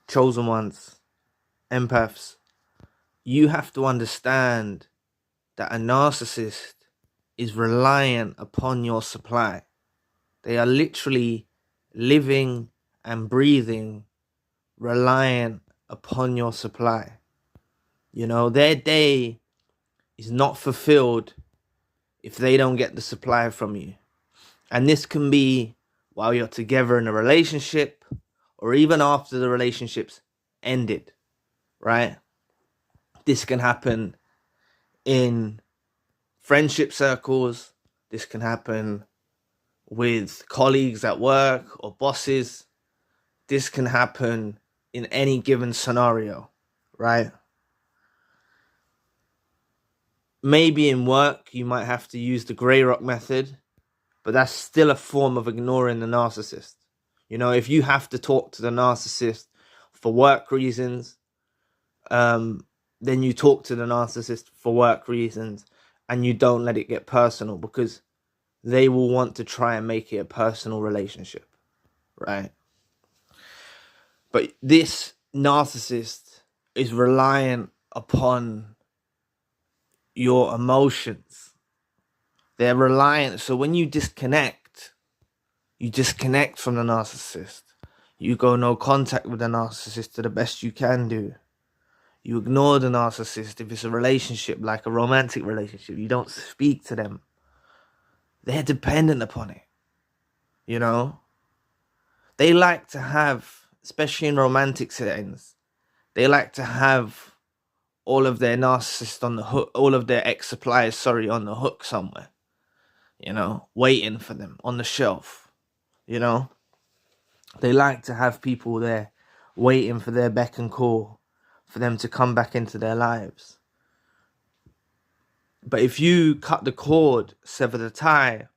chosen ones, empaths, you have to understand that a narcissist is reliant upon your supply. They are literally living and breathing reliant upon your supply. You know, their day is not fulfilled if they don't get the supply from you. And this can be while you're together in a relationship or even after the relationship's ended, right? This can happen in friendship circles. This can happen with colleagues at work or bosses. This can happen in any given scenario, right? Maybe in work, you might have to use the grey rock method, but that's still a form of ignoring the narcissist. You know, if you have to talk to the narcissist for work reasons, then you talk to the narcissist for work reasons and you don't let it get personal, because they will want to try and make it a personal relationship, right? But this narcissist is reliant upon your emotions. They're reliant. So when you disconnect from the narcissist. You go no contact with the narcissist to the best you can do. You ignore the narcissist if it's a relationship, like a romantic relationship. You don't speak to them. They're dependent upon it. You know? They like to have, especially in romantic settings, they like to have all of their narcissists on the hook, all of their ex-suppliers, on the hook somewhere. You know, waiting for them on the shelf. You know? They like to have people there waiting for their beck and call, for them to come back into their lives. But if you cut the cord, sever the tie,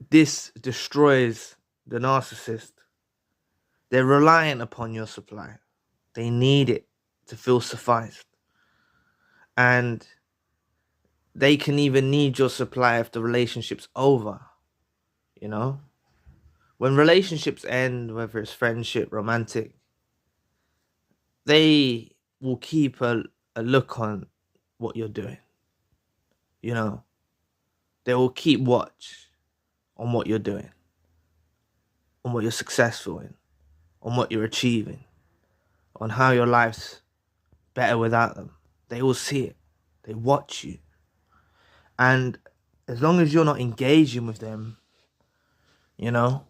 this destroys the narcissist. They're reliant upon your supply. They need it to feel sufficed. And they can even need your supply if the relationship's over. You know? When relationships end, whether it's friendship, romantic, they will keep a look on what you're doing. You know? They will keep watch on what you're doing, on what you're successful in, on what you're achieving, on how your life's better without them. They will see it. They watch you. And as long as you're not engaging with them, you know,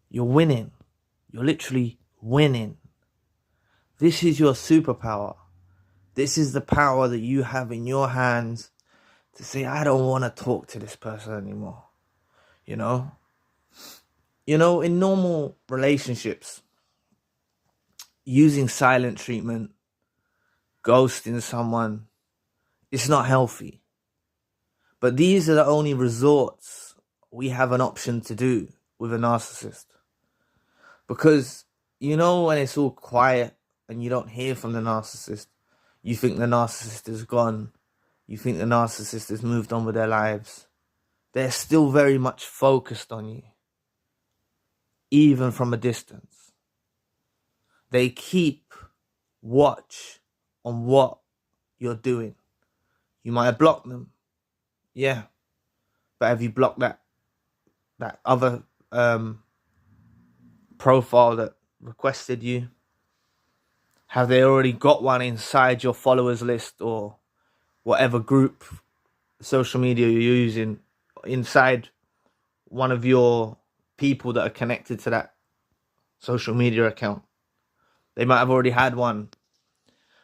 you're winning. You're literally winning. This is your superpower. This is the power that you have in your hands to say, I don't want to talk to this person anymore. You know? You know, in normal relationships, using silent treatment, ghosting someone, it's not healthy. But these are the only resorts we have an option to do with a narcissist. Because, you know, when it's all quiet and you don't hear from the narcissist, you think the narcissist is gone. You think the narcissist has moved on with their lives. They're still very much focused on you, even from a distance. They keep watch on what you're doing. You might have blocked them. Yeah. But have you blocked that other profile that requested you? Have they already got one inside your followers list or whatever group social media you're using, inside one of your people that are connected to that social media account? They might have already had one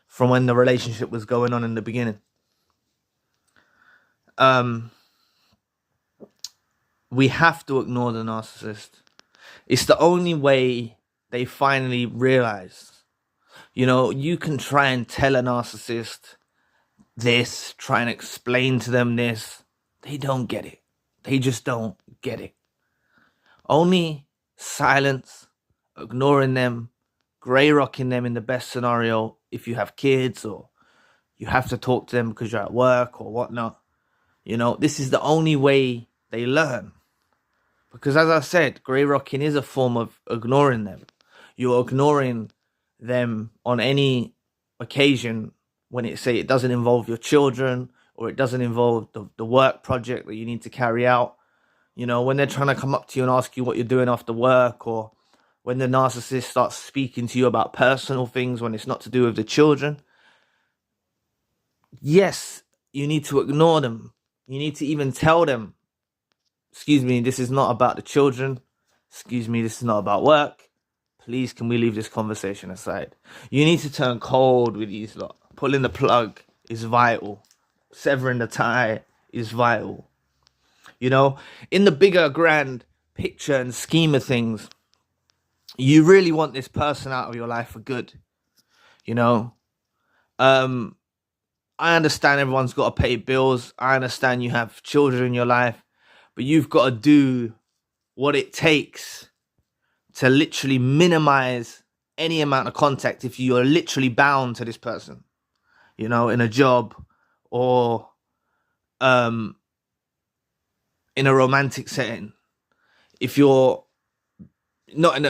from when the relationship was going on in the beginning. We have to ignore the narcissist. It's the only way they finally realize. You know, you can try and tell a narcissist this, try and explain to them this. They don't get it. They just don't get it. Only silence, ignoring them, grey rocking them in the best scenario if you have kids or you have to talk to them because you're at work or whatnot. You know, this is the only way they learn. Because as I said, grey rocking is a form of ignoring them. You're ignoring them on any occasion when it doesn't involve your children, or it doesn't involve the work project that you need to carry out. When they're trying to come up to you and ask you what you're doing after work, or when the narcissist starts speaking to you about personal things when it's not to do with the children. Yes, you need to ignore them. You need to even tell them, excuse me, this is not about the children. Excuse me, this is not about work. Please, can we leave this conversation aside? You need to turn cold with these lot. Pulling the plug is vital. Severing the tie is vital. In the bigger, grand picture and scheme of things, you really want this person out of your life for good. I understand everyone's got to pay bills. I understand you have children in your life, but you've got to do what it takes to literally minimize any amount of contact if you're literally bound to this person, in a job or in a romantic setting. If you're not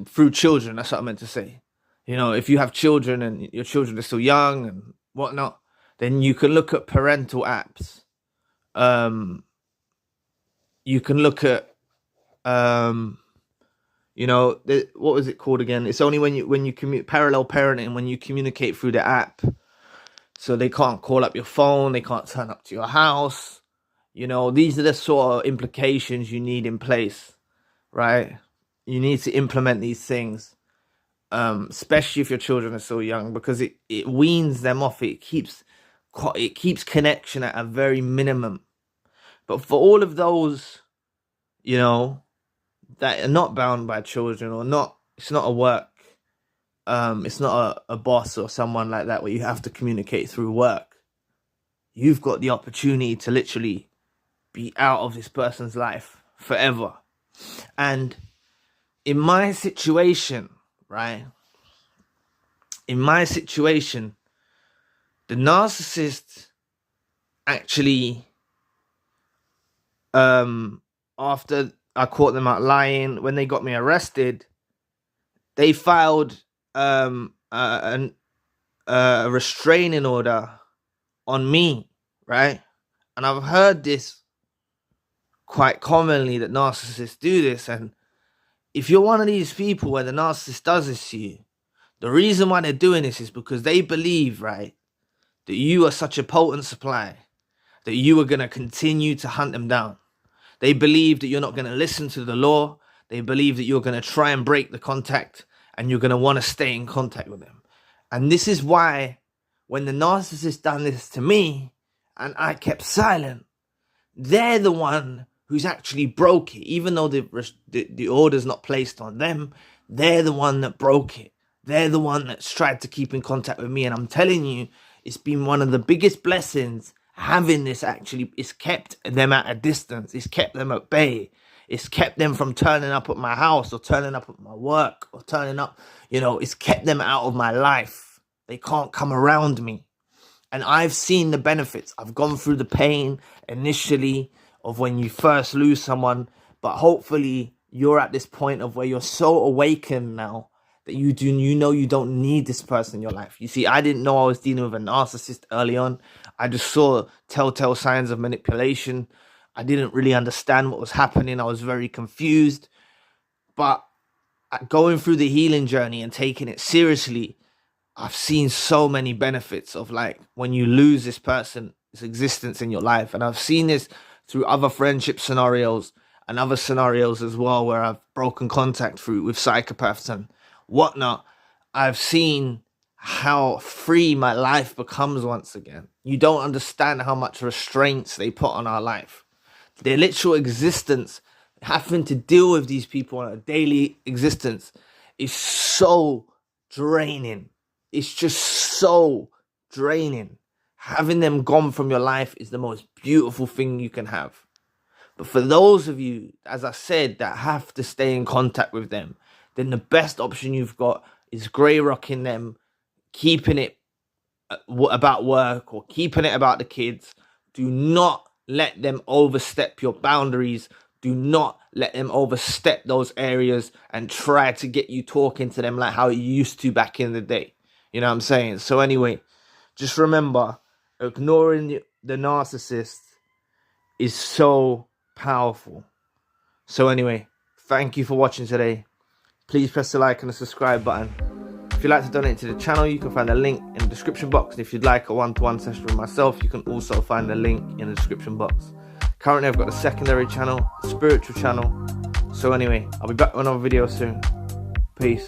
through children, that's what I meant to say. If you have children and your children are still young and whatnot, then you can look at parental apps. You can look at, what was it called again? It's only when you parallel parenting, when you communicate through the app. So they can't call up your phone, they can't turn up to your house. These are the sort of implications you need in place, right? You need to implement these things, especially if your children are so young, because it weans them off. It keeps connection at a very minimum. But for all of those, that are not bound by children, or it's not a work, it's not a boss or someone like that where you have to communicate through work. You've got the opportunity to literally be out of this person's life forever. And in my situation, right? In my situation, the narcissist actually, after I caught them out lying, when they got me arrested, they filed a restraining order on me, right? And I've heard this quite commonly, that narcissists do this. And if you're one of these people where the narcissist does this to you, the reason why they're doing this is because they believe, right, that you are such a potent supply that you are going to continue to hunt them down. They believe that you're not going to listen to the law. They believe that you're going to try and break the contact, and you're going to want to stay in contact with them. And this is why when the narcissist done this to me and I kept silent, they're the one who's actually broke it. Even though the order's not placed on them, they're the one that broke it. They're the one that's tried to keep in contact with me. And I'm telling you, it's been one of the biggest blessings having this. Actually, it's kept them at a distance. It's kept them at bay. It's kept them from turning up at my house, or turning up at my work, or turning up, it's kept them out of my life. They can't come around me. And I've seen the benefits. I've gone through the pain initially of when you first lose someone, but hopefully you're at this point of where you're so awakened now that you don't need this person in your life. You see, I didn't know I was dealing with a narcissist early on. I just saw telltale signs of manipulation. I didn't really understand what was happening. I was very confused. But going through the healing journey and taking it seriously, I've seen so many benefits of, like, when you lose this person's existence in your life. And I've seen this through other friendship scenarios and other scenarios as well, where I've broken contact with psychopaths and whatnot. I've seen how free my life becomes once again. You don't understand how much restraints they put on our life. Their literal existence, having to deal with these people on a daily existence, is so draining. It's just so draining. Having them gone from your life is the most beautiful thing you can have. But for those of you, as I said, that have to stay in contact with them, then the best option you've got is grey rocking them, keeping it about work or keeping it about the kids. Do not let them overstep your boundaries. Do not let them overstep those areas and try to get you talking to them like how you used to back in the day. You know what I'm saying? So anyway, just remember, ignoring the narcissist is so powerful. So anyway, thank you for watching today. Please press the like and the subscribe button. If you'd like to donate to the channel, you can find a link in the description box. And if you'd like a one-to-one session with myself, you can also find the link in the description box. Currently, I've got a secondary channel, a spiritual channel. So anyway, I'll be back with another video soon. Peace.